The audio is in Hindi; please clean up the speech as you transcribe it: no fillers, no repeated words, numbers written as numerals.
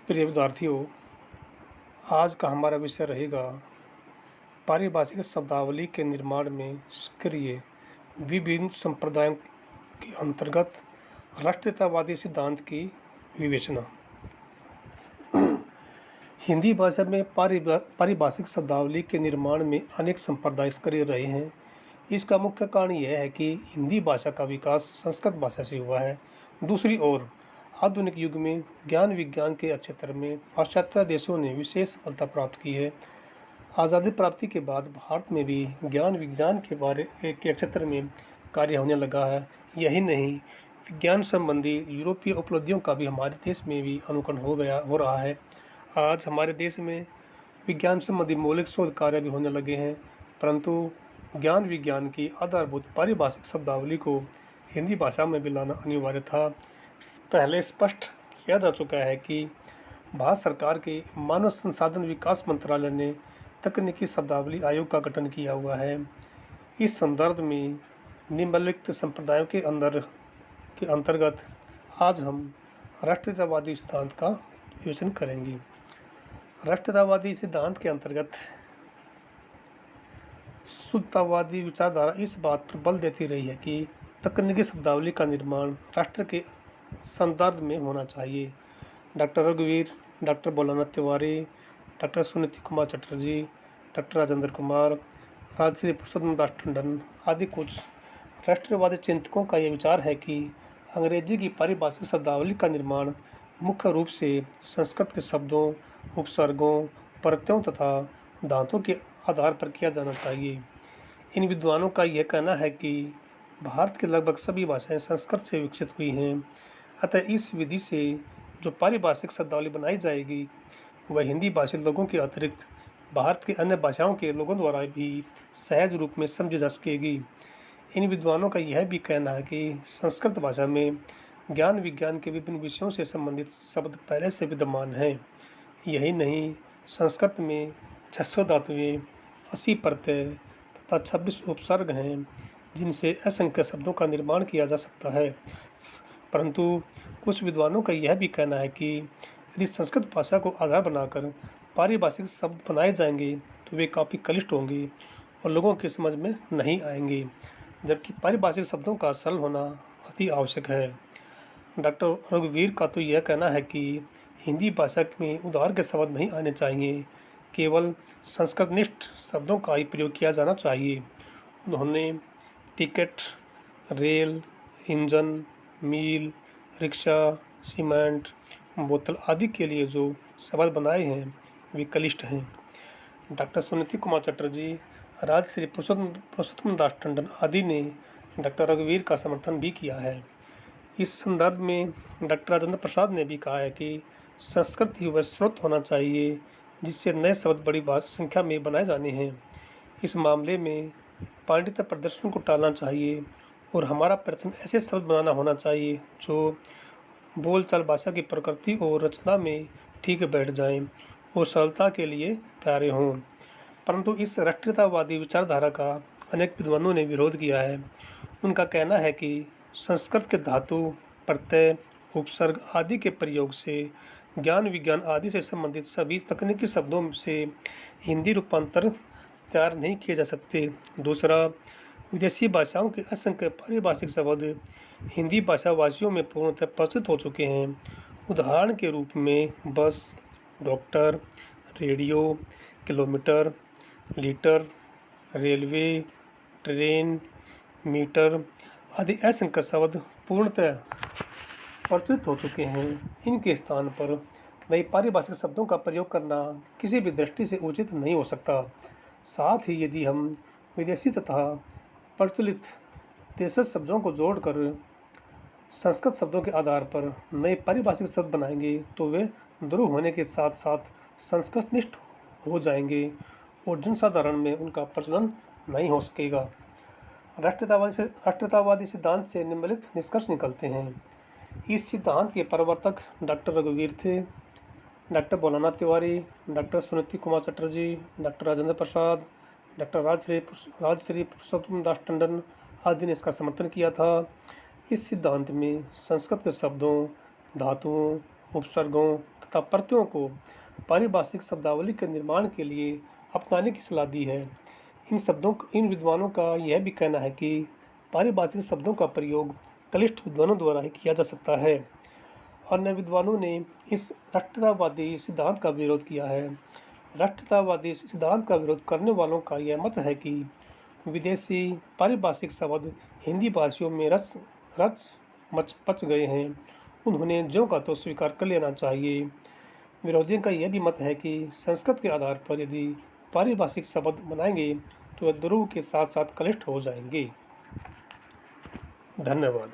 प्रिय विद्यार्थियों, आज का हमारा विषय रहेगा पारिभाषिक शब्दावली के निर्माण में सक्रिय विभिन्न संप्रदायों के अंतर्गत राष्ट्रीयतावादी सिद्धांत की विवेचना। हिंदी भाषा में पारिभाषिक शब्दावली के निर्माण में अनेक संप्रदाय सक्रिय रहे हैं। इसका मुख्य कारण यह है कि हिंदी भाषा का विकास संस्कृत भाषा से हुआ है। दूसरी ओर आधुनिक युग में ज्ञान विज्ञान के क्षेत्र में पाश्चात्य देशों ने विशेष सफलता प्राप्त की है। आज़ादी प्राप्ति के बाद भारत में भी ज्ञान विज्ञान के क्षेत्र में कार्य होने लगा है। यही नहीं, विज्ञान संबंधी यूरोपीय उपलब्धियों का भी हमारे देश में भी अनुकरण हो रहा है। आज हमारे देश में विज्ञान संबंधी मौलिक शोध कार्य भी होने लगे हैं, परंतु ज्ञान विज्ञान की आधारभूत पारिभाषिक शब्दावली को हिंदी भाषा में भी लाना अनिवार्य था। पहले स्पष्ट किया जा चुका है कि भारत सरकार के मानव संसाधन विकास मंत्रालय ने तकनीकी शब्दावली आयोग का गठन किया हुआ है। इस संदर्भ में निम्नलिखित संप्रदायों के अंतर्गत आज हम राष्ट्रीयतावादी सिद्धांत का विवेचन करेंगे। राष्ट्रीयतावादी सिद्धांत के अंतर्गत शुद्धतावादी विचारधारा इस बात पर बल देती रही है कि तकनीकी शब्दावली का निर्माण राष्ट्र के संदर्भ में होना चाहिए। डॉक्टर रघुवीर, doctor Bholanath Tiwari, doctor Suniti Kumar Chatterjee, doctor Rajendra Kumar, Rajarshi Purushottam Das Tandon आदि कुछ राष्ट्रवादी चिंतकों का यह विचार है कि अंग्रेजी की पारिभाषिक शब्दावली का निर्माण मुख्य रूप से संस्कृत के शब्दों, उपसर्गों, प्रत्ययों तथा धातुओं के आधार पर किया जाना चाहिए। इन विद्वानों का यह कहना है कि भारत की लगभग सभी भाषाएं संस्कृत से विकसित हुई हैं, अतः इस विधि से जो पारिभाषिक शब्दावली बनाई जाएगी वह हिंदी भाषी लोगों के अतिरिक्त भारत की अन्य भाषाओं के लोगों द्वारा भी सहज रूप में समझी जा सकेगी। इन विद्वानों का यह भी कहना है कि संस्कृत भाषा में ज्ञान विज्ञान के विभिन्न विषयों से संबंधित शब्द पहले से विद्यमान हैं। यही नहीं, संस्कृत में 600 धातुएँ, 80 प्रत्यय तथा 26 उपसर्ग हैं, जिनसे असंख्य शब्दों का निर्माण किया जा सकता है। परंतु कुछ विद्वानों का यह भी कहना है कि यदि संस्कृत भाषा को आधार बनाकर पारिभाषिक शब्द बनाए जाएंगे तो वे काफ़ी क्लिष्ट होंगे और लोगों की समझ में नहीं आएंगे, जबकि पारिभाषिक शब्दों का सरल होना अति आवश्यक है। डॉक्टर रघुवीर का तो यह कहना है कि हिंदी भाषा में उधार के शब्द नहीं आने चाहिए, केवल संस्कृतनिष्ठ शब्दों का ही प्रयोग किया जाना चाहिए। उन्होंने टिकट, रेल, इंजन, मील, रिक्शा, सीमेंट, बोतल आदि के लिए जो शब्द बनाए हैं वे क्लिष्ट हैं। डॉक्टर सुनीति कुमार चटर्जी, राजश्री पुरुषोत्तम दास टंडन आदि ने डॉक्टर रघुवीर का समर्थन भी किया है। इस संदर्भ में डॉक्टर राजेंद्र प्रसाद ने भी कहा है कि संस्कृत ही वह स्रोत होना चाहिए जिससे नए शब्द बड़ी संख्या में बनाए जाने हैं। इस मामले में पांडित्य प्रदर्शन को टालना चाहिए और हमारा प्रयत्न ऐसे शब्द बनाना होना चाहिए जो बोलचाल भाषा की प्रकृति और रचना में ठीक बैठ जाएं और सरलता के लिए प्यारे हों। परंतु इस राष्ट्रीयतावादी विचारधारा का अनेक विद्वानों ने विरोध किया है। उनका कहना है कि संस्कृत के धातु, प्रत्यय, उपसर्ग आदि के प्रयोग से ज्ञान विज्ञान आदि से संबंधित सभी तकनीकी शब्दों से हिंदी रूपांतर तैयार नहीं किए जा सकते। दूसरा, विदेशी भाषाओं के असंख्य पारिभाषिक शब्द हिंदी भाषाभाषियों में पूर्णतः प्रचलित हो चुके हैं। उदाहरण के रूप में bus, doctor, radio, kilometre, litre, railway, train, metre आदि असंख्य शब्द पूर्णतः प्रचलित हो चुके हैं। इनके स्थान पर नए पारिभाषिक शब्दों का प्रयोग करना किसी भी दृष्टि से उचित नहीं हो सकता। साथ ही यदि हम विदेशी तथा प्रचलित देशज शब्दों को जोड़कर संस्कृत शब्दों के आधार पर नए पारिभाषिक शब्द बनाएंगे तो वे ध्रुव होने के साथ साथ संस्कृतनिष्ठ हो जाएंगे और जनसाधारण में उनका प्रचलन नहीं हो सकेगा। राष्ट्रीयतावादी सिद्धांत से निम्नलिखित निष्कर्ष निकलते हैं। इस सिद्धांत के प्रवर्तक डॉक्टर रघुवीर थे, doctor Bholanath Tiwari, doctor Suniti Kumar Chatterjee, doctor Rajendra Prasad, doctor Rajarshi Purushottam Das Tandon आदि ने इसका समर्थन किया था। इस सिद्धांत में संस्कृत के शब्दों, धातुओं, उपसर्गों तथा प्रत्ययों को पारिभाषिक शब्दावली के निर्माण के लिए अपनाने की सलाह दी है। इन विद्वानों का यह भी कहना है कि पारिभाषिक शब्दों का प्रयोग कनिष्ठ विद्वानों द्वारा ही किया जा सकता है। अन्य विद्वानों ने इस राष्ट्रतावादी सिद्धांत का विरोध किया है। राष्ट्रतावादी सिद्धांत का विरोध करने वालों का यह मत है कि विदेशी पारिभाषिक शब्द हिंदी भाषियों में पच गए हैं, उन्हें ज्यों का तो स्वीकार कर लेना चाहिए। विरोधियों का यह भी मत है कि संस्कृत के आधार पर यदि पारिभाषिक शब्द बनाएंगे तो वे ध्रुव के साथ साथ कनिष्ठ हो जाएंगे। धन्यवाद।